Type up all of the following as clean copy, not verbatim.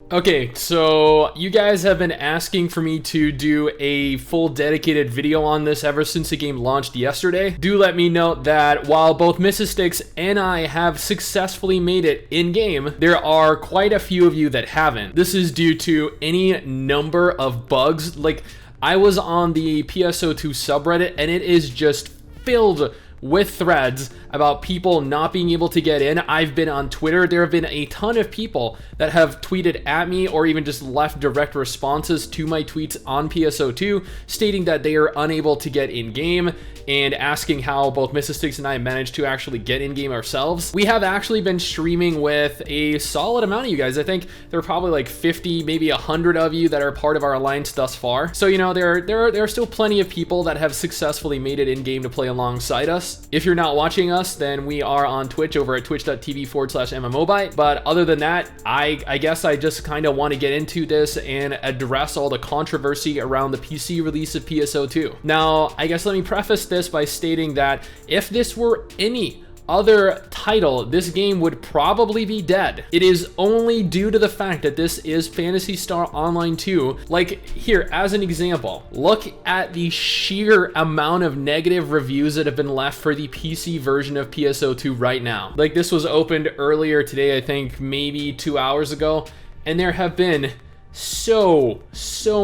Okay, so you guys have been asking for me to do a full dedicated video on this ever since the game launched yesterday. Do let me note that while both MRSSSTIX and I have successfully made it in-game, there are quite a few of you that haven't. This is due to any number of bugs. Like, I was on the PSO2 subreddit and it is just filled with threads about people not being able to get in. I've been on Twitter. There have been a ton of people that have tweeted at me or even just left direct responses to my tweets on PSO2 stating that they are unable to get in game and asking how both MRSSSTIX and I managed to actually get in game ourselves. We have actually been streaming with a solid amount of you guys. I think there are probably like 50, maybe 100 of you that are part of our alliance thus far. So, you know, there are still plenty of people that have successfully made it in game to play alongside us. If you're not watching us, then we are on Twitch over at twitch.tv/MMObyte. But other than that, I guess I just kind of want to get into this and address all the controversy around the PC release of PSO2. Now, I guess let me preface this by stating that if this were any other title, this game would probably be dead. It is only due to the fact that this is Phantasy Star Online 2. Like, here, as an example, look at the sheer amount of negative reviews that have been left for the PC version of PSO2 right now. Like, this was opened earlier today, I think maybe 2 hours ago, and there have been so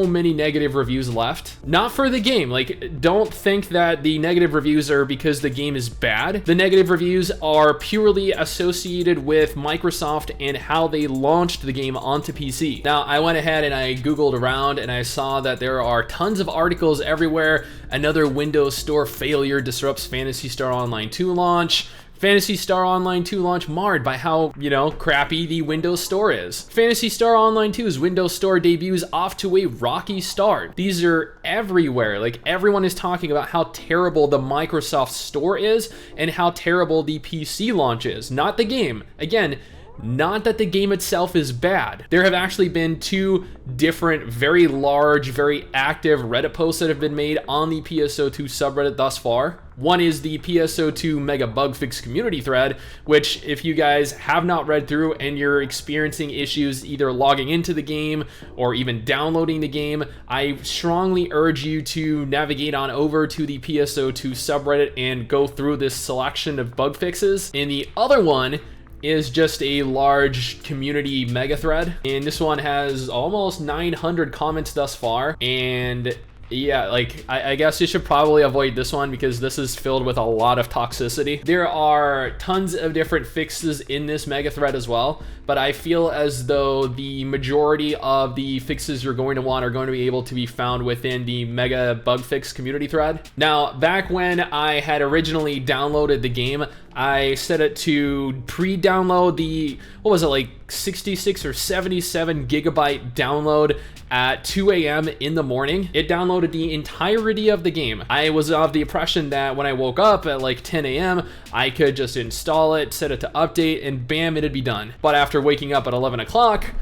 many negative reviews left. Not for the game. Like, don't think that the negative reviews are because the game is bad. The negative reviews are purely associated with Microsoft and how they launched the game onto PC. Now, I went ahead and I Googled around and I saw that there are tons of articles everywhere. Another Windows Store failure disrupts Phantasy Star Online 2 launch. Phantasy Star Online 2 launch marred by how, you know, crappy the Windows Store is. Phantasy Star Online 2's Windows Store debuts off to a rocky start. These are everywhere. Like, everyone is talking about how terrible the Microsoft Store is and how terrible the PC launch is. Not the game. Again, not that the game itself is bad. There have actually been two different, very large, very active Reddit posts that have been made on the PSO2 subreddit thus far. One is the PSO2 Mega Bug Fix community thread, which if you guys have not read through and you're experiencing issues either logging into the game or even downloading the game, I strongly urge you to navigate on over to the PSO2 subreddit and go through this selection of bug fixes. And the other one is just a large community mega thread, and this one has almost 900 comments thus far. And yeah, like, I guess you should probably avoid this one because this is filled with a lot of toxicity. There are tons of different fixes in this mega thread as well, but I feel as though the majority of the fixes you're going to want are going to be able to be found within the mega bug fix community thread. Now, back when I had originally downloaded the game, I set it to pre-download the, what was it, like 66 or 77 gigabyte download at 2 a.m. in the morning. It downloaded the entirety of the game. I was of the impression that when I woke up at like 10 a.m., I could just install it, set it to update, and bam, it'd be done. But after waking up at 11 o'clock,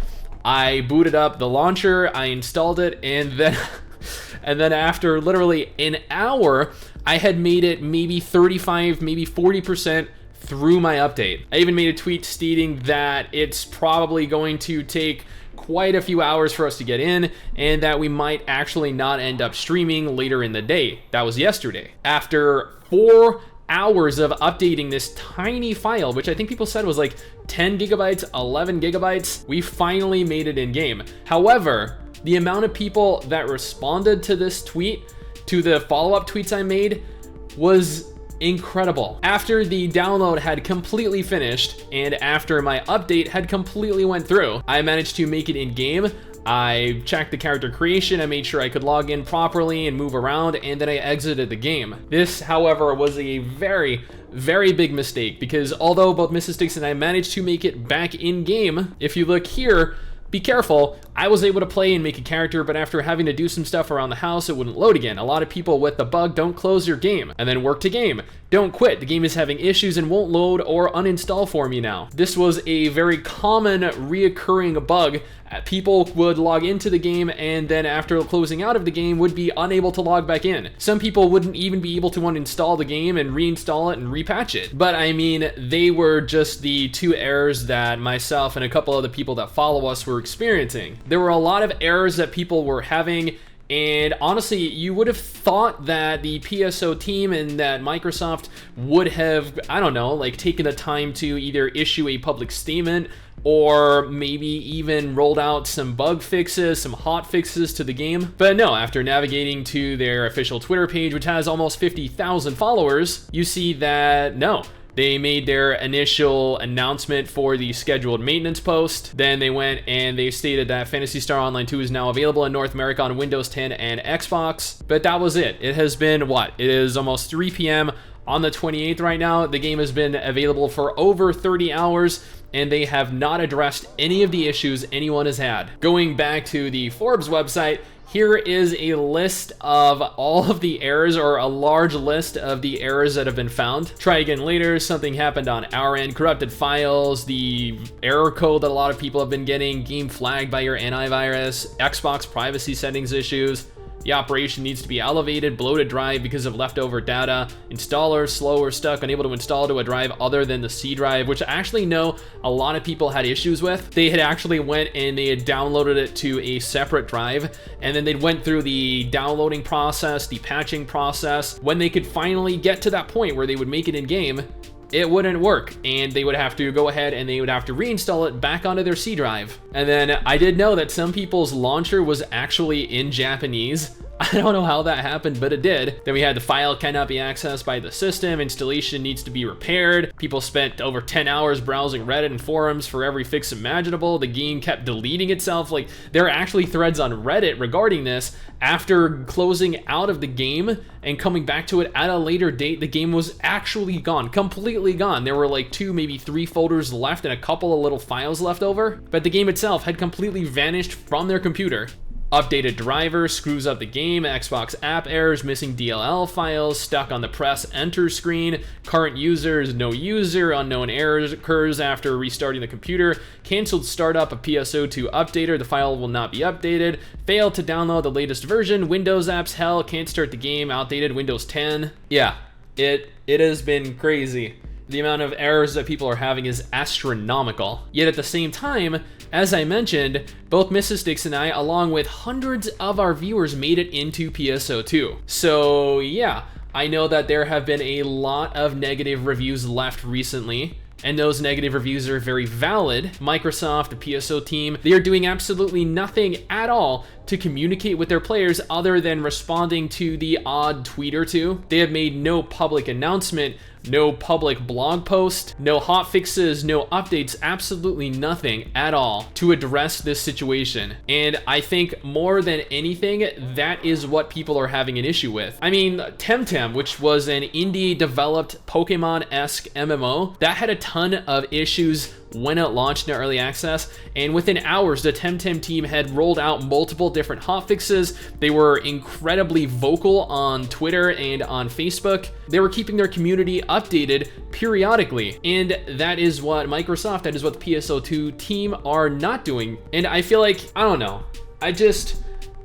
I booted up the launcher, I installed it, and then and then after literally an hour, I had made it maybe 35, maybe 40% through my update. I even made a tweet stating that it's probably going to take quite a few hours for us to get in and that we might actually not end up streaming later in the day. That was yesterday. After 4 hours of updating this tiny file, which I think people said was like 10 gigabytes, 11 gigabytes, we finally made it in game. However, the amount of people that responded to this tweet, to the follow-up tweets I made, was incredible. After the download had completely finished and after my update had completely went through, I managed to make it in game. I checked the character creation, I made sure I could log in properly and move around, and then I exited the game. This, however, was a very big mistake because although both MRSSSTIX and I managed to make it back in game, if you look here, be careful, I was able to play and make a character, but after having to do some stuff around the house, it wouldn't load again. A lot of people with the bug don't close your game and then work to game. Don't quit. The game is having issues and won't load or uninstall for me now. This was a very common reoccurring bug. People would log into the game and then after closing out of the game would be unable to log back in. Some people wouldn't even be able to uninstall the game and reinstall it and repatch it. But I mean, they were just the two errors that myself and a couple other people that follow us were experiencing. There were a lot of errors that people were having. And honestly, you would have thought that the PSO team and that Microsoft would have, I don't know, like taken the time to either issue a public statement or maybe even rolled out some bug fixes, some hot fixes to the game. But no, after navigating to their official Twitter page, which has almost 50,000 followers, you see that no. They made their initial announcement for the scheduled maintenance post. Then they went and they stated that Phantasy Star Online 2 is now available in North America on Windows 10 and Xbox. But that was it. It has been what? It is almost 3 p.m. on the 28th right now. The game has been available for over 30 hours and they have not addressed any of the issues anyone has had. Going back to the Forbes website, here is a list of all of the errors, or a large list of the errors that have been found. Try again later, something happened on our end, corrupted files, the error code that a lot of people have been getting, game flagged by your antivirus, Xbox privacy settings issues, the operation needs to be elevated, bloated drive because of leftover data, installer slow or stuck, unable to install to a drive other than the C drive, which I actually know a lot of people had issues with. They had actually went and they had downloaded it to a separate drive, and then they went through the downloading process, the patching process. When they could finally get to that point where they would make it in game, it wouldn't work, and they would have to go ahead and they would have to reinstall it back onto their C drive. And then I did know that some people's launcher was actually in Japanese. I don't know how that happened, but it did. Then we had the file cannot be accessed by the system, installation needs to be repaired. People spent over 10 hours browsing Reddit and forums for every fix imaginable. The game kept deleting itself. Like, there are actually threads on Reddit regarding this. After closing out of the game and coming back to it at a later date, the game was actually gone, completely gone. There were like 2, maybe 3 folders left and a couple of little files left over, but the game itself had completely vanished from their computer. Updated driver screws up the game, Xbox app errors, missing DLL files, stuck on the press enter screen, current users, no user, unknown errors occurs after restarting the computer, canceled startup of PSO2 updater, the file will not be updated, failed to download the latest version, Windows apps hell, can't start the game, outdated Windows 10. Yeah, it has been crazy. The amount of errors that people are having is astronomical. Yet at the same time, as I mentioned, both MRSSSTIX and I, along with hundreds of our viewers, made it into PSO2. So yeah, I know that there have been a lot of negative reviews left recently, and those negative reviews are very valid. Microsoft, the PSO team, they are doing absolutely nothing at all to communicate with their players other than responding to the odd tweet or two. They have made no public announcement, no public blog post, no hot fixes, no updates, absolutely nothing at all to address this situation. And I think more than anything, that is what people are having an issue with. I mean, Temtem, which was an indie developed Pokemon-esque MMO, that had a ton of issues when it launched in early access, and within hours the Temtem team had rolled out multiple different hotfixes. They were incredibly vocal on Twitter and on Facebook. They were keeping their community updated periodically, and that is what Microsoft, that is what the PSO2 team are not doing. And I feel like, I don't know,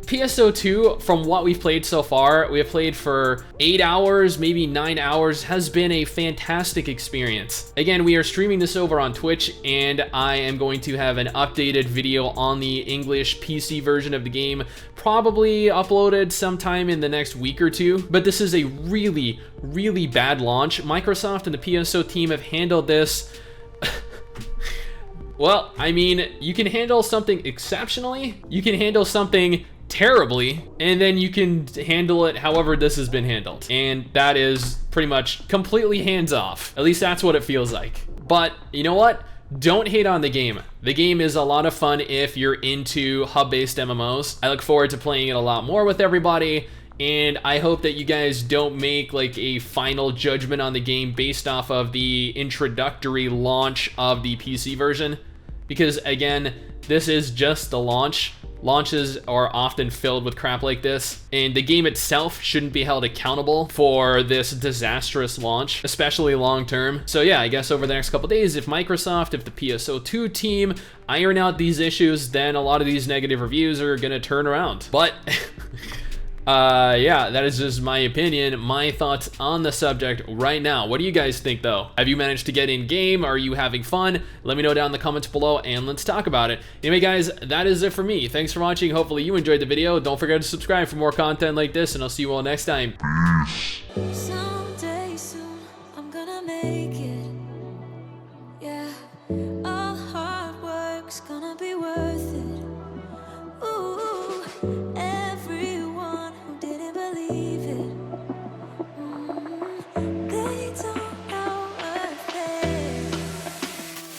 PSO2, from what we've played so far, we have played for 8 hours, maybe 9 hours, has been a fantastic experience. Again, we are streaming this over on Twitch, and I am going to have an updated video on the English PC version of the game, probably uploaded sometime in the next week or two. But this is a really, really bad launch. Microsoft and the PSO team have handled this well, I mean, you can handle something exceptionally, you can handle something terribly, and then you can handle it however this has been handled. And that is pretty much completely hands off. At least that's what it feels like. But you know what? Don't hate on the game. The game is a lot of fun if you're into hub-based MMOs. I look forward to playing it a lot more with everybody, and I hope that you guys don't make like a final judgment on the game based off of the introductory launch of the PC version. because again, this is just the launch. Launches are often filled with crap like this, and the game itself shouldn't be held accountable for this disastrous launch, especially long term. So yeah, I guess over the next couple days, if Microsoft, if the PSO2 team iron out these issues, then a lot of these negative reviews are gonna turn around. But yeah, that is just my opinion, my thoughts on the subject right now. What do you guys think though? Have you managed to get in game? Are you having fun? Let me know down in the comments below and let's talk about it. Anyway guys, that is it for me. Thanks for watching. Hopefully you enjoyed the video. Don't forget to subscribe for more content like this, and I'll see you all next time. Someday soon I'm gonna make it. Yeah.